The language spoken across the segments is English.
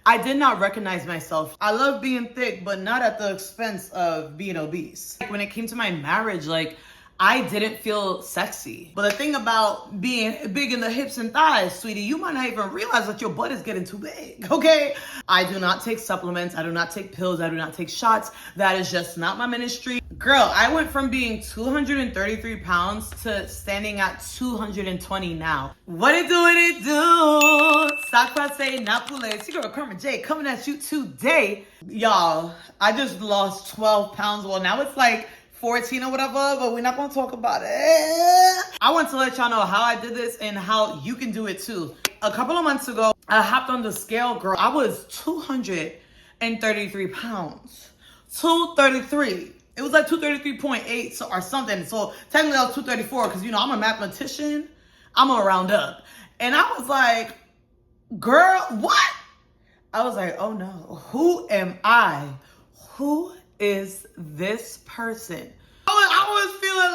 I did not recognize myself. I love being thick, but not at the expense of being obese. When it came to my marriage, I didn't feel sexy. But the thing about being big in the hips and thighs, sweetie, you might not even realize that your butt is getting too big, okay? I do not take supplements. I do not take pills. I do not take shots. That is just not my ministry. Girl, I went from being 233 pounds to standing at 220 now. What it do? Sakpase Napule. It's your girl, Carmen J, coming at you today. Y'all, I just lost 12 pounds. Well, now it's 14 or whatever, but we're not gonna talk about it. I want to let y'all know how I did this and how you can do it too. A couple of months ago, I hopped on the scale, girl. I was 233 pounds. 233. It was 233.8 or something. So technically I was 234 because, I'm a mathematician. I'm gonna round up. And I was like, girl, what? I was like, oh no, who am I? Who is this person? I was feeling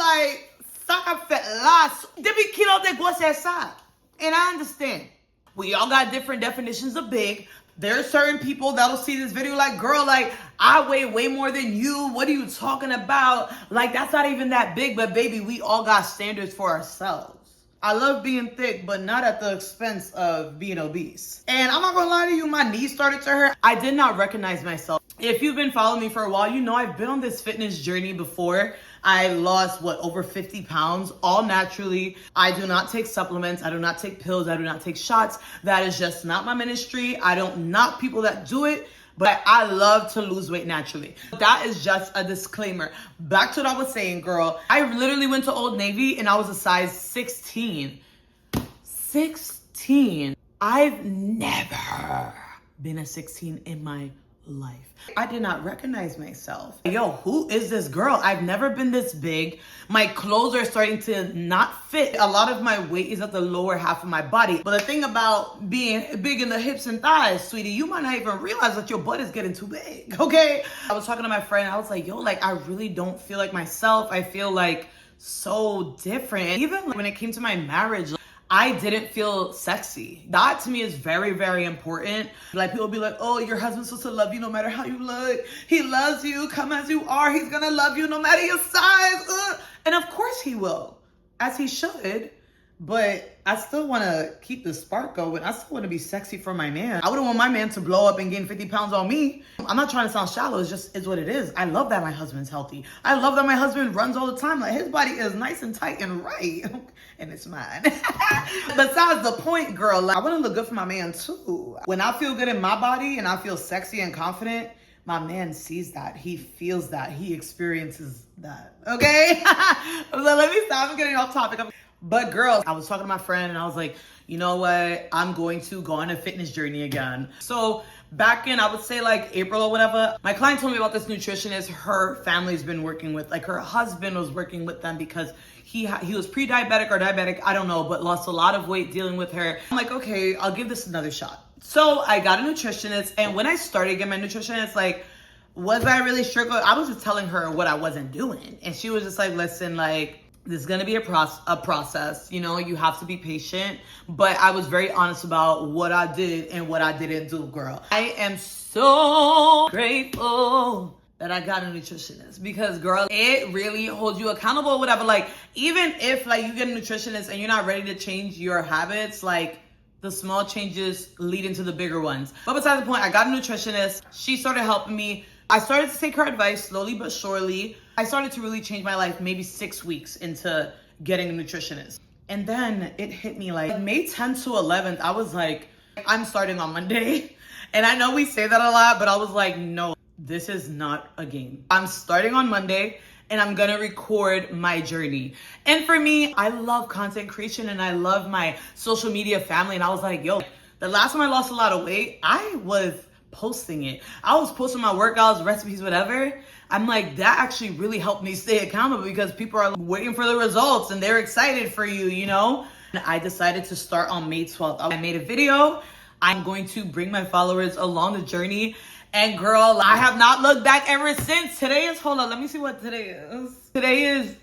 saca felaço. Debi kilo de gosta. And I understand. We all got different definitions of big. There are certain people that'll see this video girl, I weigh way more than you. What are you talking about? That's not even that big, but baby, we all got standards for ourselves. I love being thick, but not at the expense of being obese. And I'm not gonna lie to you, my knees started to hurt. I did not recognize myself. If you've been following me for a while, you know I've been on this fitness journey before. I lost, over 50 pounds, all naturally. I do not take supplements. I do not take pills. I do not take shots. That is just not my ministry. I don't knock people that do it, but I love to lose weight naturally. That is just a disclaimer. Back to what I was saying, girl. I literally went to Old Navy and I was a size 16. 16. I've never been a 16 in my life. I did not recognize myself. Yo, who is this girl? I've never been this big. My clothes are starting to not fit. A lot of my weight is at the lower half of my body. But the thing about being big in the hips and thighs, sweetie, you might not even realize that your butt is getting too big, okay? I was talking to my friend and I was like, yo, I really don't feel like myself. I feel so different. Even when it came to my marriage, I didn't feel sexy. That to me is very, very important. People be like, oh, your husband's supposed to love you no matter how you look. He loves you, come as you are. He's gonna love you no matter your size. And of course he will, as he should. But I still wanna keep the spark going. I still wanna be sexy for my man. I wouldn't want my man to blow up and gain 50 pounds on me. I'm not trying to sound shallow, it's what it is. I love that my husband's healthy. I love that my husband runs all the time. His body is nice and tight and right. And it's mine. Besides the point, girl, I wanna look good for my man too. When I feel good in my body and I feel sexy and confident, my man sees that, he feels that, he experiences that, okay? So let me stop, I'm getting off topic. But girl, I was talking to my friend and I was like, you know what? I'm going to go on a fitness journey again. So back in, I would say April or whatever, my client told me about this nutritionist her family's been working with. Her husband was working with them because he was pre-diabetic or diabetic, I don't know, but lost a lot of weight dealing with her. I'm like, okay, I'll give this another shot. So I got a nutritionist, and when I started getting my nutritionist, was I really struggling? I was just telling her what I wasn't doing. And she was just like, listen, this is gonna be a process, you have to be patient. But I was very honest about what I did and what I didn't do, girl. I am so grateful that I got a nutritionist because, girl, it really holds you accountable, whatever. Even if you get a nutritionist and you're not ready to change your habits, the small changes lead into the bigger ones. But besides the point, I got a nutritionist. She started helping me. I started to take her advice slowly but surely. I started to really change my life maybe 6 weeks into getting a nutritionist. And then it hit me May 10th to 11th, I was like, I'm starting on Monday. And I know we say that a lot, but I was like, no, this is not a game. I'm starting on Monday and I'm gonna record my journey. And for me, I love content creation and I love my social media family. And I was like, yo, the last time I lost a lot of weight, I was posting it. I was posting my workouts, recipes, whatever. I'm like, that actually really helped me stay accountable because people are waiting for the results and they're excited for you, And I decided to start on May 12th. I made a video. I'm going to bring my followers along the journey. And girl, I have not looked back ever since. Today is, hold on, let me see what today is. Today is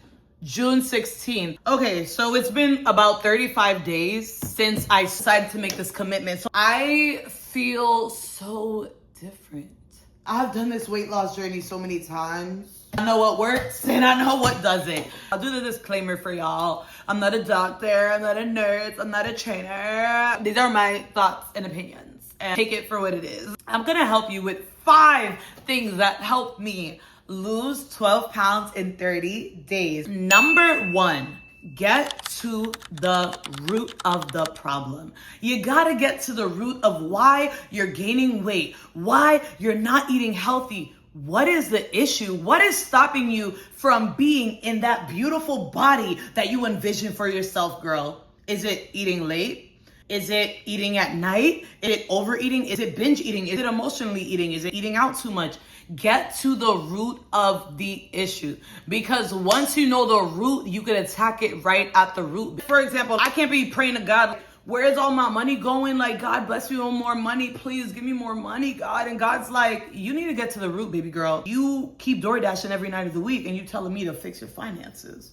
June 16th. Okay, so it's been about 35 days since I decided to make this commitment. So I feel so different. I've done this weight loss journey so many times. I know what works and I know what doesn't. I'll do the disclaimer for y'all. I'm not a doctor, I'm not a nurse, I'm not a trainer. These are my thoughts and opinions, and take it for what it is. I'm gonna help you with 5 things that helped me lose 12 pounds in 30 days. Number 1, get to the root of the problem. You gotta get to the root of why you're gaining weight, why you're not eating healthy. What is the issue? What is stopping you from being in that beautiful body that you envision for yourself, girl? Is it eating late? Is it eating at night? Is it overeating? Is it binge eating? Is it emotionally eating? Is it eating out too much? Get to the root of the issue, because once you know the root, you can attack it right at the root. For example, I can't be praying to God, where's all my money going? Like, God bless me with more money. Please give me more money, God. And God's like, you need to get to the root, baby girl. You keep door dashing every night of the week and you telling me to fix your finances.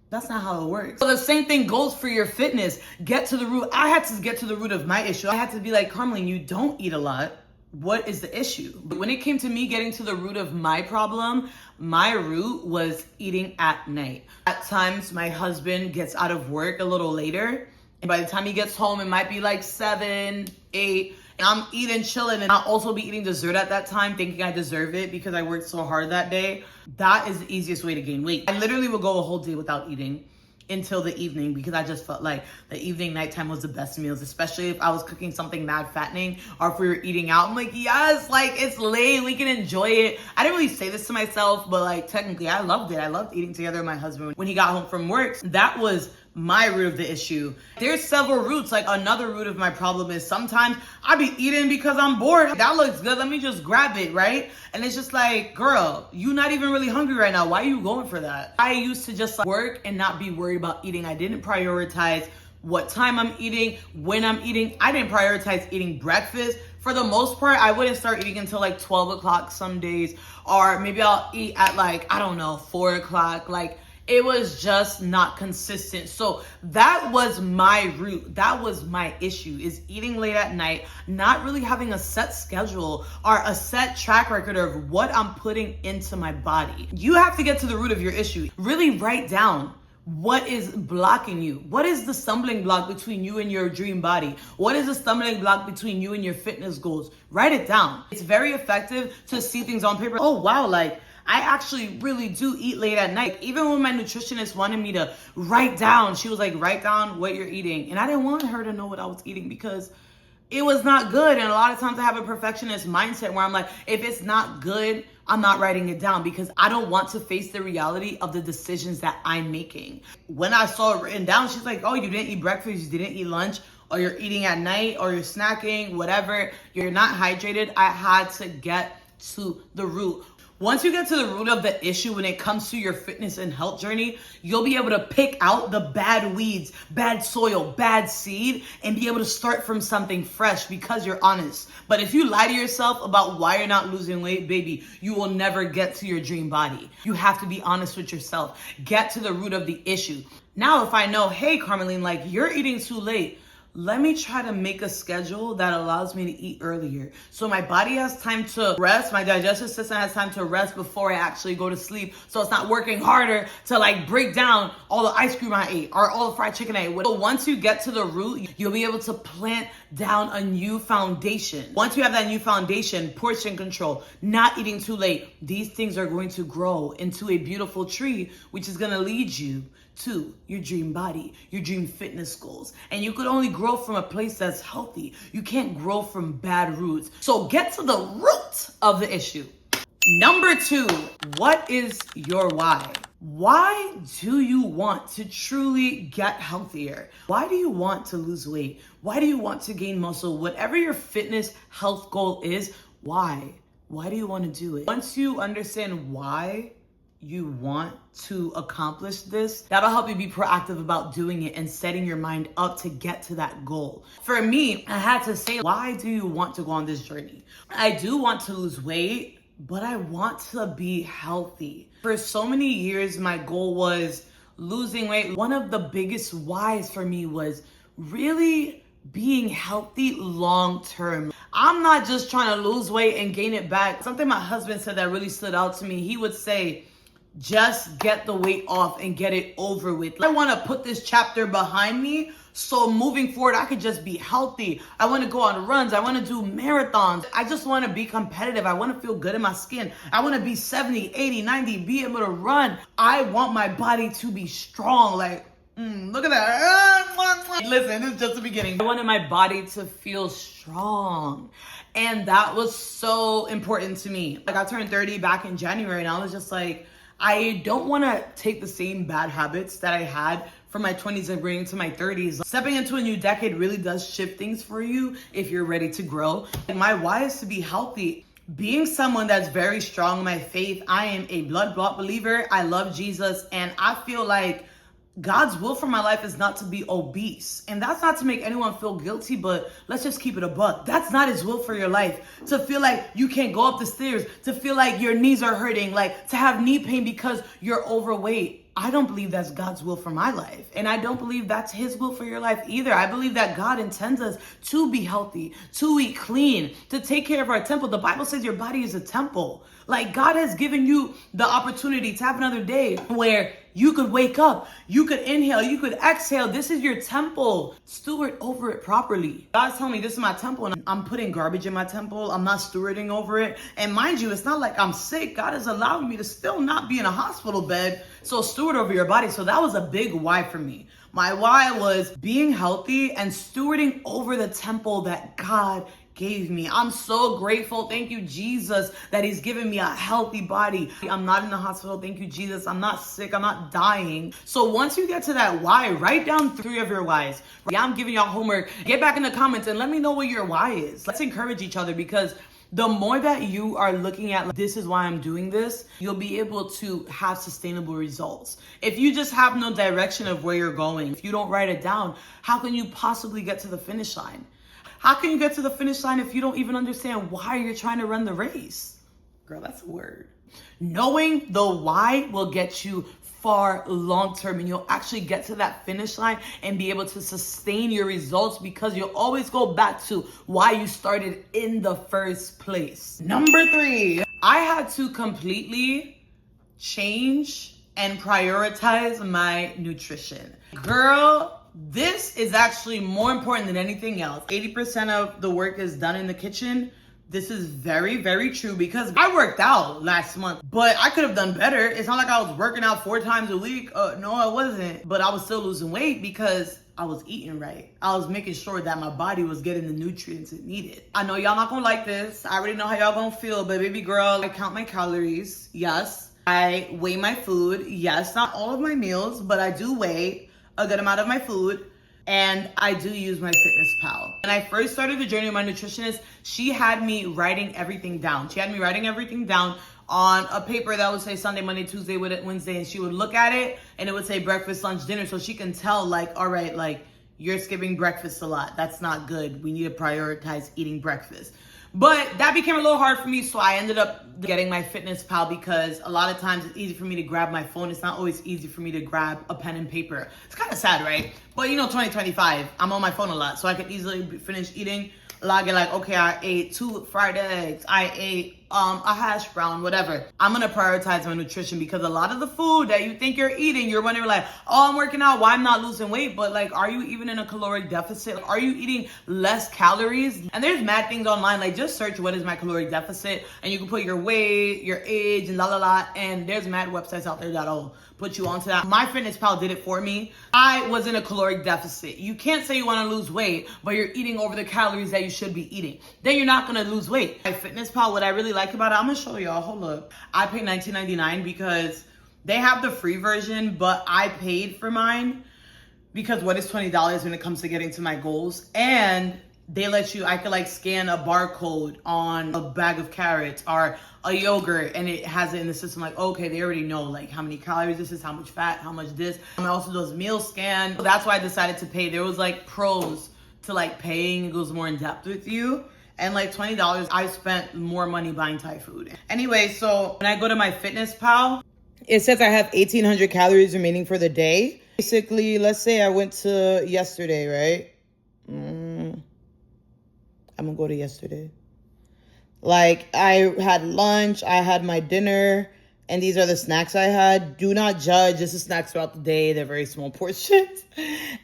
That's not how it works. So the same thing goes for your fitness. Get to the root. I had to get to the root of my issue. I had to be like, Carmeline, you don't eat a lot. What is the issue? When it came to me getting to the root of my problem, my root was eating at night. At times, my husband gets out of work a little later, and by the time he gets home, it might be like 7, 8, and I'm eating, chilling, and I'll also be eating dessert at that time, thinking I deserve it because I worked so hard that day. That is the easiest way to gain weight. I literally would go a whole day without eating until the evening, because I just felt like the evening, nighttime was the best meals, especially if I was cooking something mad fattening or if we were eating out. I'm like, yes, like it's late, we can enjoy it. I didn't really say this to myself, but like technically I loved it. I loved eating together with my husband when he got home from work. That was my root of the issue. There's several roots. Like another root of my problem is sometimes I be eating because I'm bored. That looks good, let me just grab it, right? And it's just like, girl, you not even really hungry right now. Why are you going for that? I used to just like work and not be worried about eating. I didn't prioritize what time I'm eating, when I'm eating. I didn't prioritize eating breakfast. For the most part, I wouldn't start eating until like 12 o'clock some days, or maybe I'll eat at like, I don't know, 4 o'clock. Like, it was just not consistent. So that was my root. That was my issue, is eating late at night, not really having a set schedule or a set track record of what I'm putting into my body. You have to get to the root of your issue. Really write down what is blocking you. What is the stumbling block between you and your dream body? What is the stumbling block between you and your fitness goals? Write it down. It's very effective to see things on paper. Oh wow, like I actually really do eat late at night. Even when my nutritionist wanted me to write down, she was like, write down what you're eating. And I didn't want her to know what I was eating because it was not good. And a lot of times I have a perfectionist mindset where I'm like, if it's not good, I'm not writing it down because I don't want to face the reality of the decisions that I'm making. When I saw it written down, she's like, oh, you didn't eat breakfast, you didn't eat lunch, or you're eating at night, or you're snacking, whatever, you're not hydrated. I had to get to the root. Once you get to the root of the issue when it comes to your fitness and health journey, you'll be able to pick out the bad weeds, bad soil, bad seed, and be able to start from something fresh because you're honest. But if you lie to yourself about why you're not losing weight, baby, you will never get to your dream body. You have to be honest with yourself. Get to the root of the issue. Now, if I know, hey, Carmeline, like you're eating too late, let me try to make a schedule that allows me to eat earlier. So my body has time to rest. My digestive system has time to rest before I actually go to sleep. So it's not working harder to like break down all the ice cream I ate or all the fried chicken I ate. So once you get to the root, you'll be able to plant down a new foundation. Once you have that new foundation, portion control, not eating too late, these things are going to grow into a beautiful tree, which is going to lead you to your dream body, your dream fitness goals. And you could only grow from a place that's healthy. You can't grow from bad roots. So get to the root of the issue. Number 2, what is your why? Why do you want to truly get healthier? Why do you want to lose weight? Why do you want to gain muscle? Whatever your fitness health goal is, why? Why do you want to do it? Once you understand why you want to accomplish this, that'll help you be proactive about doing it and setting your mind up to get to that goal. For me, I had to say, why do you want to go on this journey? I do want to lose weight, but I want to be healthy. For so many years, my goal was losing weight. One of the biggest whys for me was really being healthy long term. I'm not just trying to lose weight and gain it back. Something my husband said that really stood out to me. He would say, just get the weight off and get it over with. I want to put this chapter behind me, so moving forward, I could just be healthy. I want to go on runs. I want to do marathons. I just want to be competitive. I want to feel good in my skin. I want to be 70, 80, 90, be able to run. I want my body to be strong. Like, look at that. Listen, this is just the beginning. I wanted my body to feel strong. And that was so important to me. Like, I turned 30 back in January, and I was just like, I don't want to take the same bad habits that I had from my 20s and bringing to my 30s. Stepping into a new decade really does shift things for you if you're ready to grow. And my why is to be healthy. Being someone that's very strong in my faith, I am a blood-bought believer. I love Jesus, and I feel like God's will for my life is not to be obese. And that's not to make anyone feel guilty, but let's just keep it a buck. That's not his will for your life. To feel like you can't go up the stairs, to feel like your knees are hurting, like to have knee pain because you're overweight. I don't believe that's God's will for my life. And I don't believe that's his will for your life either. I believe that God intends us to be healthy, to eat clean, to take care of our temple. The Bible says your body is a temple. Like, God has given you the opportunity to have another day where you could wake up, you could inhale, you could exhale. This is your temple. Steward over it properly. God's telling me this is my temple, and I'm putting garbage in my temple. I'm not stewarding over it. And mind you, it's not like I'm sick. God is allowing me to still not be in a hospital bed. So steward over your body. So that was a big why for me. My why was being healthy and stewarding over the temple that God gave me. I'm so grateful. Thank you, Jesus, that he's given me a healthy body. I'm not in the hospital. Thank you, Jesus. I'm not sick. I'm not dying. So once you get to that why, write down 3 of your whys. Yeah, I'm giving y'all homework. Get back in the comments and let me know what your why is. Let's encourage each other, because the more that you are looking at, like, this is why I'm doing this, you'll be able to have sustainable results. If you just have no direction of where you're going, if you don't write it down, how can you possibly get to the finish line? How can you get to the finish line if you don't even understand why you're trying to run the race? Girl, that's a word. Knowing the why will get you far long term, and you'll actually get to that finish line and be able to sustain your results, because you'll always go back to why you started in the first place. Number 3, I had to completely change and prioritize my nutrition. Girl, this is actually more important than anything else. 80% of the work is done in the kitchen. This is very, very true, because I worked out last month, but I could have done better. It's not like I was working out 4 times a week. No, I wasn't. But I was still losing weight because I was eating right. I was making sure that my body was getting the nutrients it needed. I know y'all not gonna like this. I already know how y'all gonna feel, but baby girl, I count my calories. Yes. I weigh my food. Yes, not all of my meals, but I do weigh a good amount of my food. And I do use my MyFitnessPal. When I first started the journey with my nutritionist, she had me writing everything down. She had me writing everything down on a paper that would say Sunday, Monday, Tuesday, Wednesday. And she would look at it and it would say breakfast, lunch, dinner. So she can tell, like, all right, like, you're skipping breakfast a lot. That's not good. We need to prioritize eating breakfast. But that became a little hard for me, so I ended up getting my MyFitnessPal, because a lot of times it's easy for me to grab my phone. It's not always easy for me to grab a pen and paper. It's kind of sad, right? But 2025, I'm on my phone a lot, so I could easily finish eating, log it like, okay, I ate 2 fried eggs, I ate a hash brown, whatever. I'm gonna prioritize my nutrition, because a lot of the food that you think you're eating, you're wondering like, oh, I'm working out, why I'm not losing weight? But like, are you even in a caloric deficit? Are you eating less calories? And there's mad things online, like just search what is my caloric deficit, and you can put your weight, your age, and and there's mad websites out there that'll put you onto that. MyFitnessPal did it for me. I was in a caloric deficit. You can't say you want to lose weight, but you're eating over the calories that you should be eating. Then you're not going to lose weight. MyFitnessPal, what I really like about it, I'm going to show y'all. Hold up. I paid $19.99 because they have the free version, but I paid for mine because what is $20 when it comes to getting to my goals? And they let you, I could like scan a barcode on a bag of carrots or a yogurt, and it has it in the system like, okay, they already know like how many calories this is, how much fat, how much this. It also does meal scan. So that's why I decided to pay. There was like pros to like paying. It goes more in depth with you. And like $20, I spent more money buying Thai food. Anyway, so when I go to MyFitnessPal, it says I have 1,800 calories remaining for the day. Basically, let's say I went to yesterday, right? I'm gonna go to yesterday. Like, I had lunch, I had my dinner, and these are the snacks I had. Do not judge. This is snacks throughout the day. They're very small portions.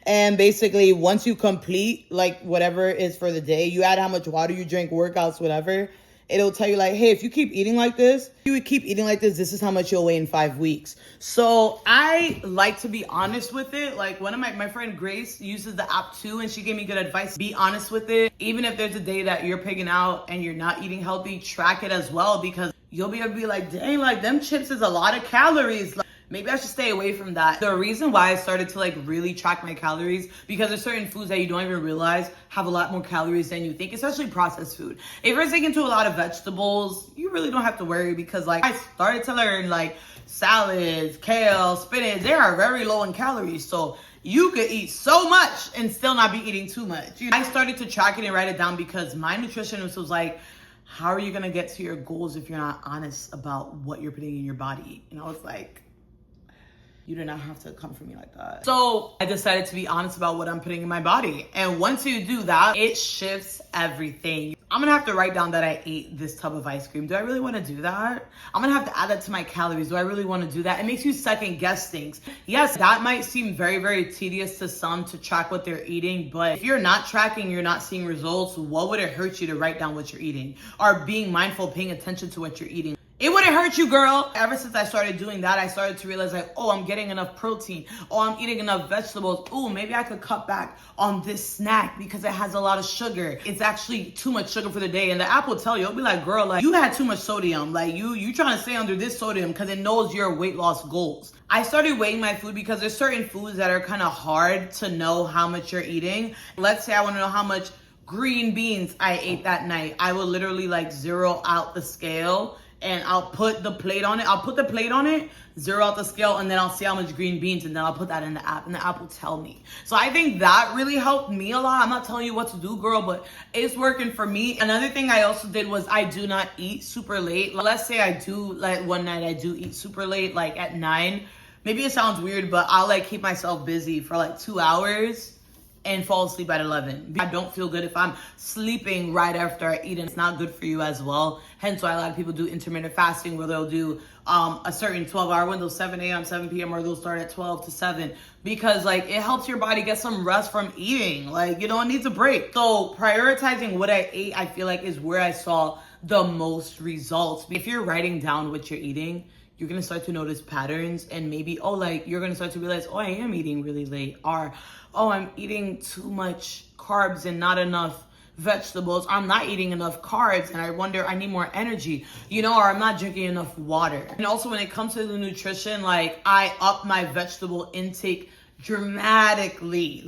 And basically, once you complete, like, whatever is for the day, you add how much water you drink, workouts, whatever. It'll tell you, like, hey, if you keep eating like this, this is how much you'll weigh in 5 weeks. So I like to be honest with it. Like, one of my friend Grace uses the app too, and she gave me good advice. Be honest with it. Even if there's a day that you're pigging out and you're not eating healthy, track it as well, because you'll be able to be like, dang, like, them chips is a lot of calories. Like, maybe I should stay away from that. The reason why I started to, like, really track my calories, because there's certain foods that you don't even realize have a lot more calories than you think, especially processed food. If you're sticking to a lot of vegetables, you really don't have to worry, because, like, I started to learn, like, salads, kale, spinach, they are very low in calories. So you could eat so much and still not be eating too much. I started to track it and write it down because my nutritionist was like, how are you gonna get to your goals if you're not honest about what you're putting in your body? And I was like, you do not have to come for me like that. So I decided to be honest about what I'm putting in my body. And once you do that, it shifts everything. I'm gonna have to write down that I ate this tub of ice cream. Do I really wanna do that? I'm gonna have to add that to my calories. Do I really wanna do that? It makes you second guess things. Yes, that might seem very, very tedious to some to track what they're eating, but if you're not tracking, you're not seeing results, what would it hurt you to write down what you're eating? Or being mindful, paying attention to what you're eating? It wouldn't hurt you, girl. Ever since I started doing that, I started to realize, like, oh, I'm getting enough protein. Oh, I'm eating enough vegetables. Oh, maybe I could cut back on this snack because it has a lot of sugar. It's actually too much sugar for the day. And the app will tell you, it'll be like, girl, like, you had too much sodium. Like, you trying to stay under this sodium because it knows your weight loss goals. I started weighing my food because there's certain foods that are kind of hard to know how much you're eating. Let's say I want to know how much green beans I ate that night. I will literally, like, zero out the scale and I'll put the plate on it. I'll put the plate on it, zero out the scale, and then I'll see how much green beans, and then I'll put that in the app, and the app will tell me. So I think that really helped me a lot. I'm not telling you what to do, girl, but it's working for me. Another thing I also did was I do not eat super late. Let's say I do, like, one night I do eat super late, like at 9. Maybe it sounds weird, but I'll, like, keep myself busy for like 2 hours and fall asleep at 11. I don't feel good if I'm sleeping right after I eat, and it's not good for you as well. Hence why a lot of people do intermittent fasting, where they'll do a certain 12-hour window, 7 a.m., 7 p.m., or they'll start at 12 to 7, because, like, it helps your body get some rest from eating. Like, you know, it needs a break. So prioritizing what I ate, I feel like, is where I saw the most results. If you're writing down what you're eating, you're gonna start to notice patterns, and maybe, oh, like, you're gonna start to realize, oh, I am eating really late, or, oh, I'm eating too much carbs and not enough vegetables. I'm not eating enough carbs, and I wonder, I need more energy, you know, or I'm not drinking enough water. And also, when it comes to the nutrition, like, I up my vegetable intake dramatically.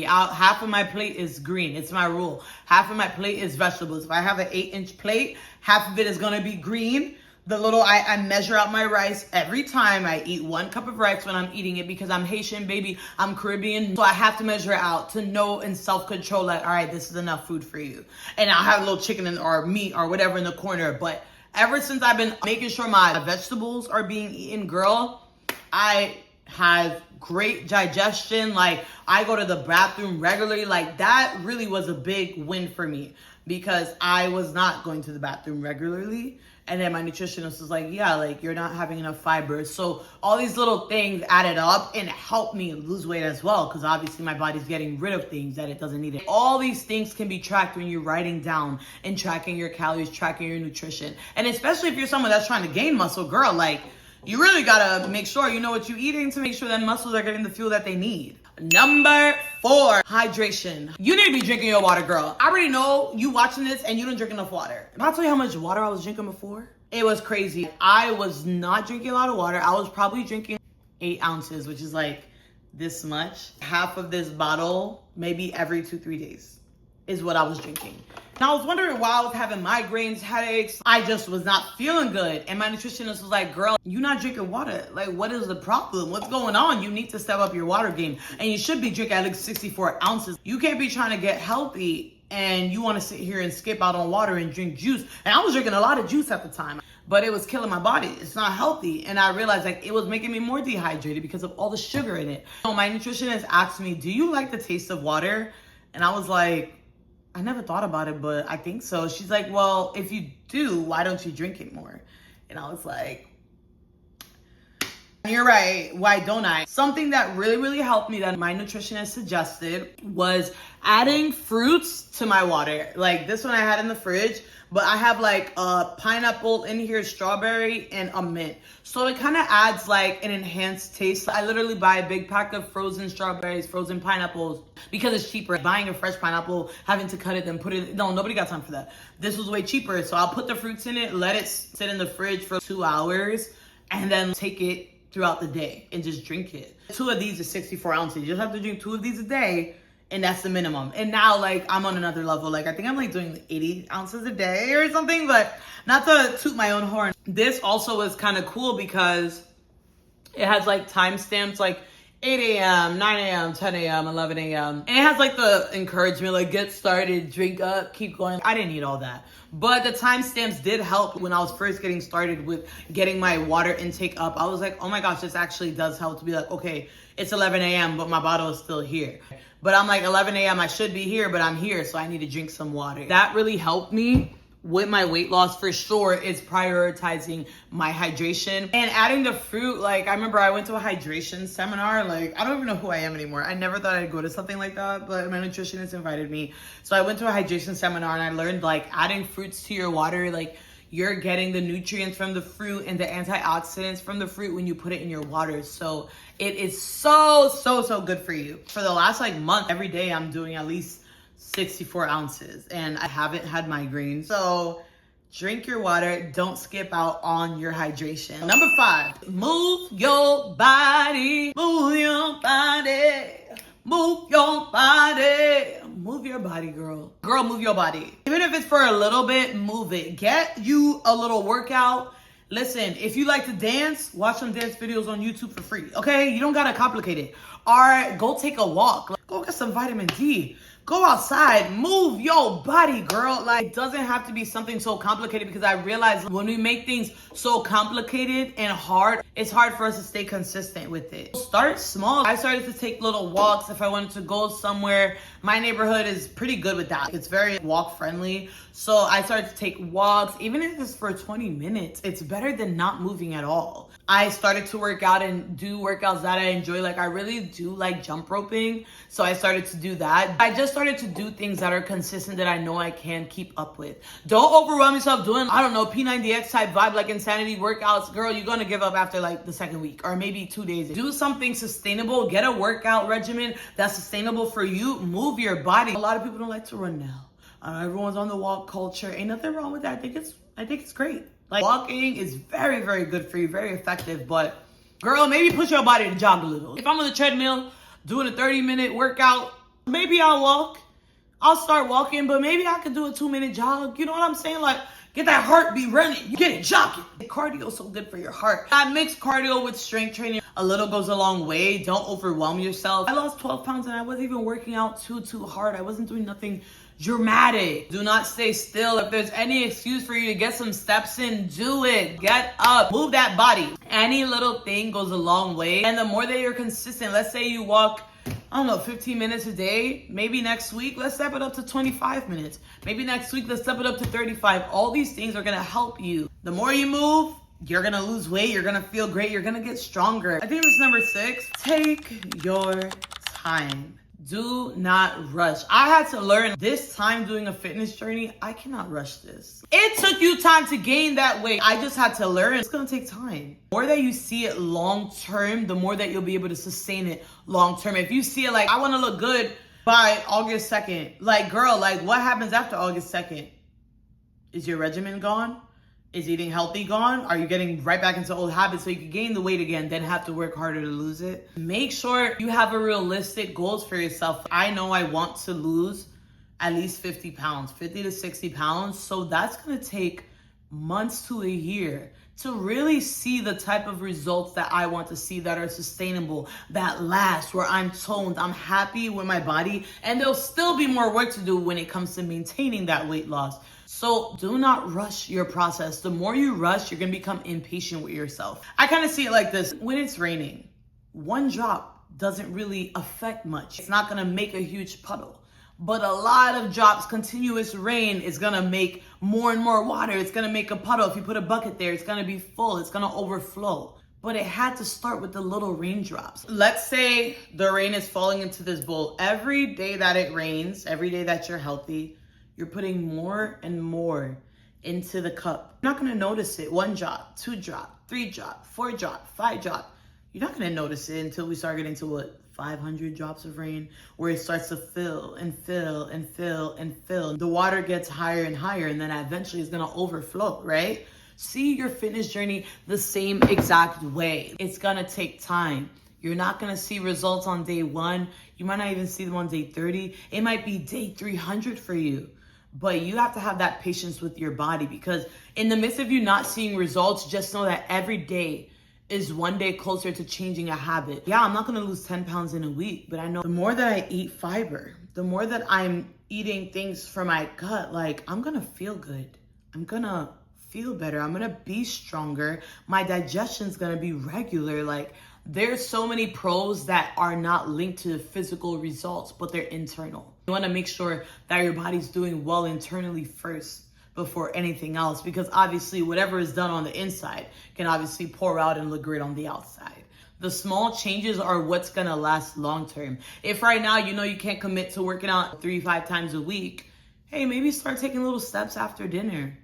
Half of my plate is green. It's my rule. Half of my plate is vegetables. If I have an 8-inch plate, half of it is gonna be green. I measure out my rice every time. I eat 1 cup of rice when I'm eating it, because I'm Haitian, baby. I'm Caribbean. So I have to measure it out to know in self-control, like, all right, this is enough food for you. And I'll have a little chicken or meat or whatever in the corner. But ever since I've been making sure my vegetables are being eaten, girl, I have great digestion. Like, I go to the bathroom regularly. Like, that really was a big win for me, because I was not going to the bathroom regularly. And then my nutritionist was like, yeah, like, you're not having enough fiber. So all these little things added up and helped me lose weight as well, because obviously my body's getting rid of things that it doesn't need. All these things can be tracked when you're writing down and tracking your calories, tracking your nutrition. And especially if you're someone that's trying to gain muscle, girl, like, you really gotta make sure you know what you're eating to make sure that muscles are getting the fuel that they need. Number 4, hydration. You need to be drinking your water, girl. I already know you watching this and you don't drink enough water. If I tell you how much water I was drinking before, it was crazy. I was not drinking a lot of water. I was probably drinking 8 ounces, which is like this much. Half of this bottle, maybe every 2-3 days, is what I was drinking. And I was wondering why I was having migraines, headaches. I just was not feeling good. And my nutritionist was like, girl, you're not drinking water. Like, what is the problem? What's going on? You need to step up your water game. And you should be drinking at least 64 ounces. You can't be trying to get healthy and you want to sit here and skip out on water and drink juice. And I was drinking a lot of juice at the time, but it was killing my body. It's not healthy. And I realized, like, it was making me more dehydrated because of all the sugar in it. So my nutritionist asked me, do you like the taste of water? And I was like, I never thought about it, but I think so. She's like, well, if you do, why don't you drink it more? And I was like, you're right. Why don't I? Something that really, really helped me that my nutritionist suggested was adding fruits to my water. Like this one I had in the fridge, but I have like a pineapple in here, strawberry, and a mint. So it kind of adds like an enhanced taste. I literally buy a big pack of frozen strawberries, frozen pineapples, because it's cheaper. Buying a fresh pineapple, having to cut it, then put it, no, nobody got time for that. This was way cheaper. So I'll put the fruits in it, let it sit in the fridge for 2 hours, and then take it throughout the day and just drink it. 2 of these is 64 ounces. You just have to drink 2 of these a day, and that's the minimum. And now, like, I'm on another level. Like, I think I'm like doing 80 ounces a day or something, but not to toot my own horn. This also is kind of cool because it has like timestamps, like 8 a.m., 9 a.m., 10 a.m., 11 a.m. And it has like the encouragement, like get started, drink up, keep going. I didn't need all that. But the timestamps did help when I was first getting started with getting my water intake up. I was like, oh my gosh, this actually does help to be like, okay, it's 11 a.m., but my bottle is still here. But I'm like, 11 a.m., I should be here, but I'm here, so I need to drink some water. That really helped me with my weight loss for sure. Is prioritizing my hydration and adding the fruit. Like I remember I went to a hydration seminar. Like I don't even know who I am anymore. I never thought I'd go to something like that, but my nutritionist invited me. So I went to a hydration seminar and I learned like adding fruits to your water, like you're getting the nutrients from the fruit and the antioxidants from the fruit when you put it in your water. So it is so good for you. For the last like month, every day I'm doing at least 64 ounces and I haven't had migraines. So drink your water. Don't skip out on your hydration. Number 5, move your body. Move your body. Move your body. Move your body, girl. Girl, move your body. Even if it's for a little bit, move it. Get you a little workout. Listen, if you like to dance, watch some dance videos on YouTube for free, okay? You don't gotta complicate it. Or go take a walk. Go get some vitamin D. Go outside, move your body, girl. Like, it doesn't have to be something so complicated because I realize when we make things so complicated and hard, it's hard for us to stay consistent with it. Start small. I started to take little walks if I wanted to go somewhere. My neighborhood is pretty good with that. It's very walk friendly. So I started to take walks, even if it's for 20 minutes. It's better than not moving at all. I started to work out and do workouts that I enjoy. Like I really do like jump roping. So I started to do that. I just started to do things that are consistent that I know I can keep up with. Don't overwhelm yourself doing, I don't know, P90X type vibe, like insanity workouts. Girl, you're gonna give up after like the 2nd week or maybe 2 days. Do something sustainable. Get a workout regimen that's sustainable for you. Move your body. A lot of people don't like to run now. Everyone's on the walk culture. Ain't nothing wrong with that. I think it's great. Like walking is very good for you, very effective. But girl, maybe push your body to jog a little. If I'm on the treadmill doing a 30-minute workout, maybe I'll walk. I'll start walking, but maybe I could do a 2-minute jog. You know what I'm saying? Like get that heartbeat running. You get it jogging. Cardio is so good for your heart. I mix cardio with strength training. A little goes a long way. Don't overwhelm yourself. I lost 12 pounds and I wasn't even working out too hard. I wasn't doing nothing dramatic. Do not stay still. If there's any excuse for you to get some steps in, do it. Get up. Move that body. Any little thing goes a long way. And the more that you're consistent, let's say you walk, I don't know, 15 minutes a day. Maybe next week, let's step it up to 25 minutes. Maybe next week, let's step it up to 35. All these things are going to help you. The more you move, you're going to lose weight. You're going to feel great. You're going to get stronger. I think this is number 6. Take your time. Do not rush. I had to learn this time doing a fitness journey. I cannot rush this. It took you time to gain that weight. I just had to learn. It's going to take time. The more that you see it long term, the more that you'll be able to sustain it long term. If you see it like, I want to look good by August 2nd. Like, girl, like what happens after August 2nd? Is your regimen gone? Is eating healthy gone? Are you getting right back into old habits so you can gain the weight again, then have to work harder to lose it? Make sure you have a realistic goals for yourself. I know I want to lose at least 50 pounds, 50 to 60 pounds. So that's gonna take months to a year to really see the type of results that I want to see that are sustainable, that last, where I'm toned, I'm happy with my body, and there'll still be more work to do when it comes to maintaining that weight loss. So do not rush your process. The more you rush, you're gonna become impatient with yourself. I kind of see it like this. When it's raining, one drop doesn't really affect much. It's not gonna make a huge puddle. But a lot of drops, continuous rain is gonna make more and more water. It's gonna make a puddle. If you put a bucket there, it's gonna be full. It's gonna overflow. But it had to start with the little raindrops. Let's say the rain is falling into this bowl. Every day that it rains, every day that you're healthy, you're putting more and more into the cup. You're not gonna notice it. 1 drop, 2 drop, 3 drop, 4 drop, 5 drop. You're not gonna notice it until we start getting to what? 500 drops of rain, where it starts to fill and fill and fill and fill. The water gets higher and higher, and then eventually it's gonna overflow, right? See your fitness journey the same exact way. It's gonna take time. You're not gonna see results on day 1. You might not even see them on day 30. It might be day 300 for you. But you have to have that patience with your body, because in the midst of you not seeing results, just know that every day is 1 day closer to changing a habit. Yeah, I'm not gonna lose 10 pounds in a week, but I know the more that I eat fiber, the more that I'm eating things for my gut, like I'm gonna feel good. I'm gonna feel better. I'm gonna be stronger. My digestion's gonna be regular. Like, there's so many pros that are not linked to physical results, but they're internal. You wanna make sure that your body's doing well internally first before anything else, because obviously whatever is done on the inside can obviously pour out and look great on the outside. The small changes are what's gonna last long term. If right now you know you can't commit to working out 3-5 times a week, hey, maybe start taking little steps after dinner.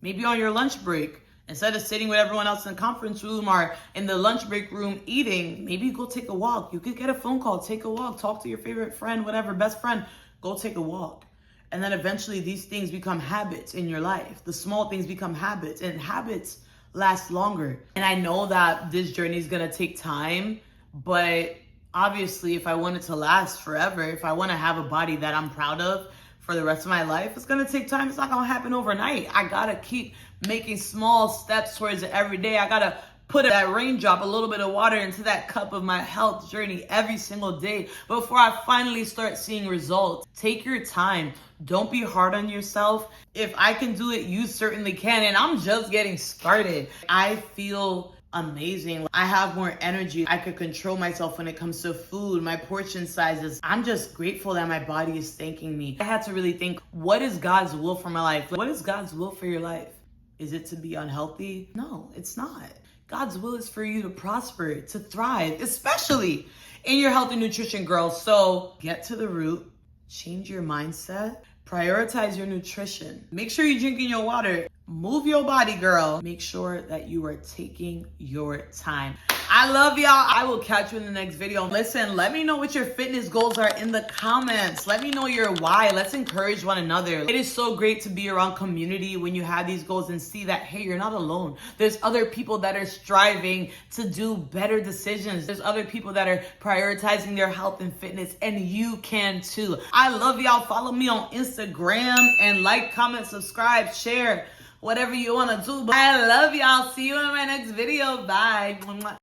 Maybe on your lunch break, instead of sitting with everyone else in the conference room or in the lunch break room eating, maybe go take a walk. You could get a phone call, take a walk, talk to your favorite friend, whatever, best friend, go take a walk. And then eventually these things become habits in your life. The small things become habits, and habits last longer. And I know that this journey is gonna take time, but obviously if I want it to last forever, if I wanna have a body that I'm proud of for the rest of my life, it's gonna take time. It's not gonna happen overnight. I gotta keep making small steps towards it every day. I gotta put that raindrop, a little bit of water into that cup of my health journey every single day before I finally start seeing results. Take your time. Don't be hard on yourself. If I can do it, you certainly can. And I'm just getting started. I feel amazing. I have more energy. I could control myself when it comes to food, my portion sizes. I'm just grateful that my body is thanking me. I had to really think, what is God's will for my life? What is God's will for your life? Is it to be unhealthy? No, it's not. God's will is for you to prosper, to thrive, especially in your health and nutrition, girls. So get to the root, change your mindset, prioritize your nutrition. Make sure you're drinking your water. Move your body, girl. Make sure that you are taking your time. I love y'all. I will catch you in the next video. Listen, let me know what your fitness goals are in the comments. Let me know your why. Let's encourage one another. It is so great to be around community when you have these goals and see that, hey, you're not alone. There's other people that are striving to do better decisions. There's other people that are prioritizing their health and fitness, and you can too. I love y'all. Follow me on Instagram and like, comment, subscribe, share, whatever you want to do. I love y'all. See you in my next video. Bye.